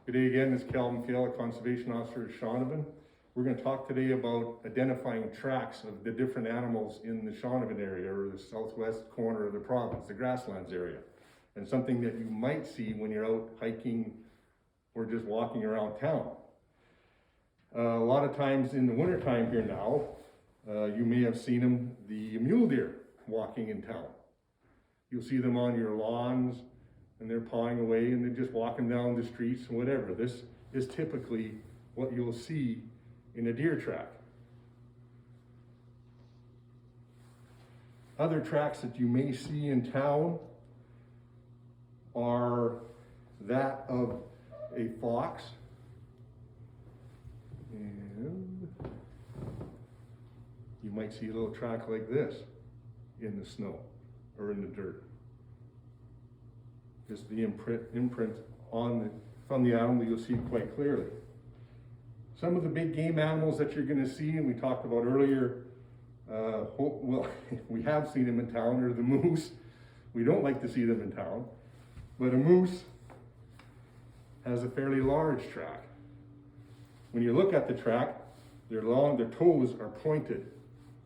Good day again, it's Calvin Fiala, Conservation Officer at Shaunavon. We're going to talk today about identifying tracks of the different animals in the Shaunavon area, or the southwest corner of the province, the grasslands area. And something that you might see when you're out hiking or just walking around town. A lot of times in the wintertime here now, you may have seen them, the mule deer walking in town. You'll see them on your lawns, and they're pawing away and they're just walking down the streets and whatever. This is typically what you'll see in a deer track. Other tracks that you may see in town are that of a fox, and you might see a little track like this in the snow or in the dirt. Just the imprint from the animal you'll see quite clearly. Some of the big game animals that you're going to see, and we talked about earlier, well, we have seen them in town, are the moose. We don't like to see them in town, but a moose has a fairly large track. When you look at the track, their toes are pointed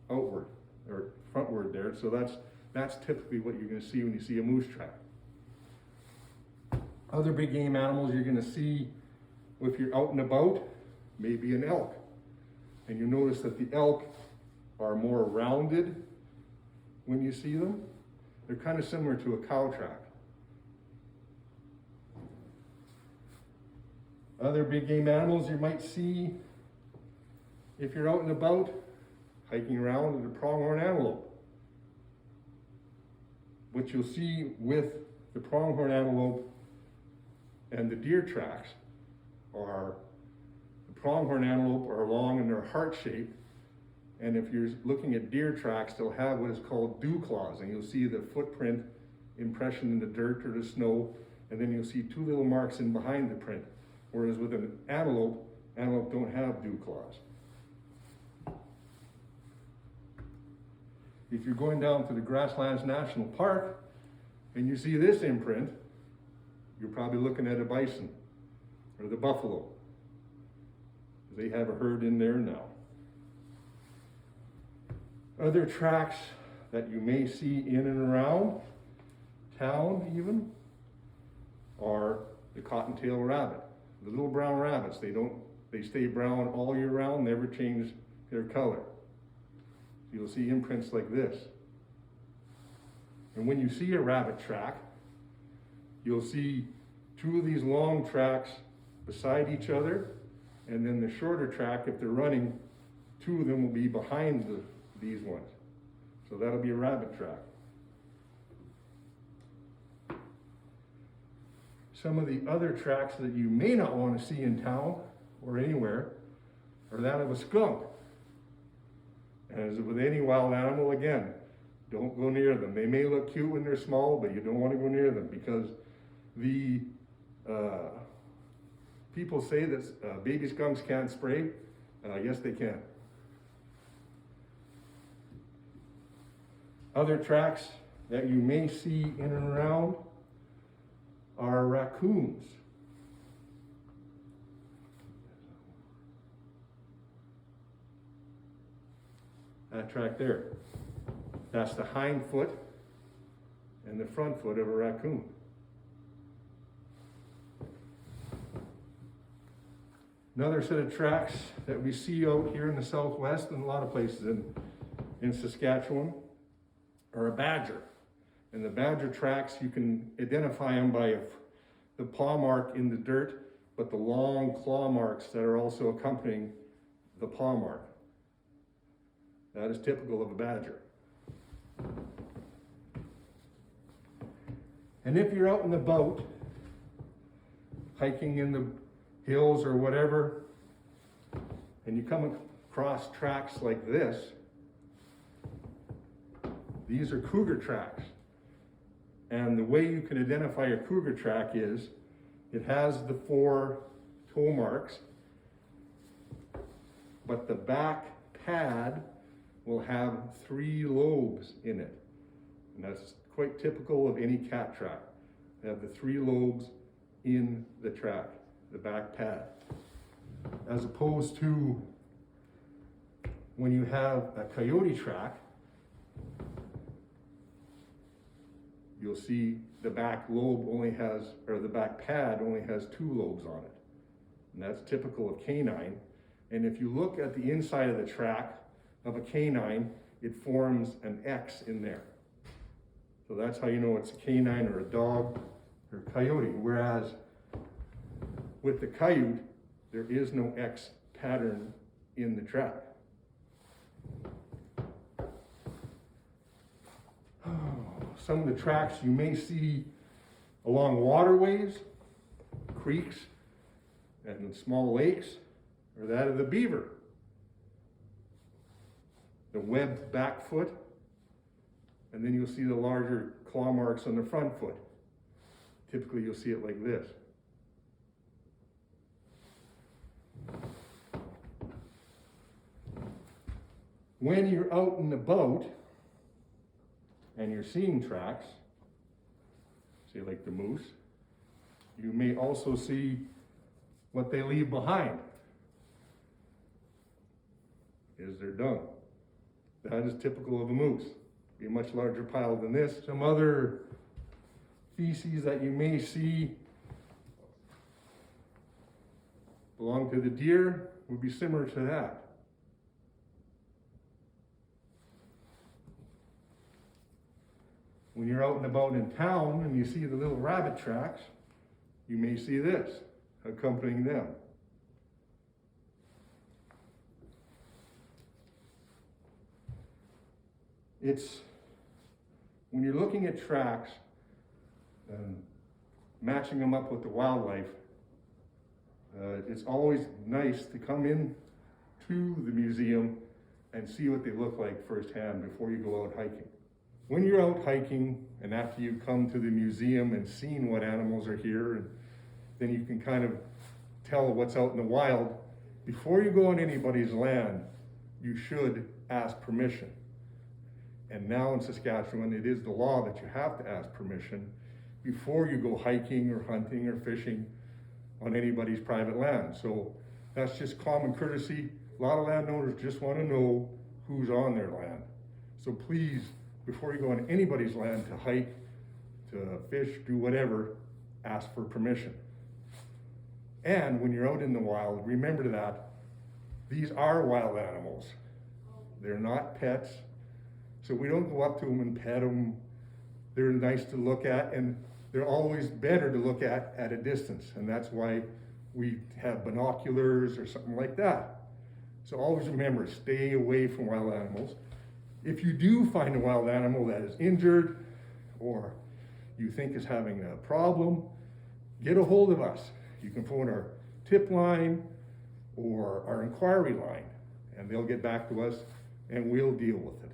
outward or frontward there, so that's typically what you're going to see when you see a moose track. Other big game animals you're going to see if you're out and about, maybe an elk. And you notice that the elk are more rounded when you see them. They're kind of similar to a cow track. Other big game animals you might see if you're out and about, hiking around, is the pronghorn antelope. What you'll see with the pronghorn antelope and the deer tracks are, the pronghorn antelope are long and they're heart-shaped, and if you're looking at deer tracks, they'll have what is called dew claws, and you'll see the footprint impression in the dirt or the snow, and then you'll see two little marks in behind the print, whereas with an antelope don't have dew claws. If you're going down to the Grasslands National Park and you see this imprint, you're probably looking at a bison or the buffalo. They have a herd in there now. Other tracks that you may see in and around town even are the Cottontail Rabbit. The little brown rabbits, they stay brown all year round, never change their color. You'll see imprints like this. And when you see a rabbit track, you'll see two of these long tracks beside each other, and then the shorter track, if they're running, two of them will be behind these ones. So that'll be a rabbit track. Some of the other tracks that you may not want to see in town or anywhere are that of a skunk. As with any wild animal, again, don't go near them. They may look cute when they're small, but you don't want to go near them because the people say that baby skunks can't spray. Yes, they can. Other tracks that you may see in and around are raccoons. That track there, that's the hind foot and the front foot of a raccoon. Another set of tracks that we see out here in the southwest and a lot of places in Saskatchewan are a badger. And the badger tracks, you can identify them by the paw mark in the dirt, but the long claw marks that are also accompanying the paw mark. That is typical of a badger. And if you're out and about, hiking in the hills or whatever, and you come across tracks like this, these are cougar tracks. And the way you can identify a cougar track is, it has the 4 toe marks, but the back pad will have 3 lobes in it. And that's quite typical of any cat track. They have the 3 lobes in the track. the back pad. As opposed to when you have a coyote track, you'll see the back lobe only has, or the back pad only has 2 lobes on it. And that's typical of canine. And if you look at the inside of the track of a canine, it forms an X in there. So that's how you know it's a canine or a dog or a coyote. Whereas with the coyote, there is no X pattern in the track. Some of the tracks you may see along waterways, creeks, and small lakes are that of the beaver. The webbed back foot, and then you'll see the larger claw marks on the front foot. Typically you'll see it like this. When you're out and about and you're seeing tracks, say like the moose, you may also see what they leave behind is their dung. That is typical of a moose. Be a much larger pile than this. Some other feces that you may see belong to the deer would be similar to that. When you're out and about in town and you see the little rabbit tracks, you may see this accompanying them. It's when you're looking at tracks and matching them up with the wildlife, it's always nice to come in to the museum and see what they look like firsthand before you go out hiking. When you're out hiking and after you come to the museum and seen what animals are here, and then you can kind of tell what's out in the wild, before you go on anybody's land, you should ask permission. And now in Saskatchewan, it is the law that you have to ask permission before you go hiking or hunting or fishing on anybody's private land. So that's just common courtesy. A lot of landowners just want to know who's on their land. So please, before you go on anybody's land to hike, to fish, do whatever, ask for permission. And when you're out in the wild, remember that these are wild animals. They're not pets. So we don't go up to them and pet them. They're nice to look at, and they're always better to look at a distance. And that's why we have binoculars or something like that. So always remember, stay away from wild animals. If you do find a wild animal that is injured or you think is having a problem, get a hold of us. You can phone our tip line or our inquiry line, and they'll get back to us and we'll deal with it.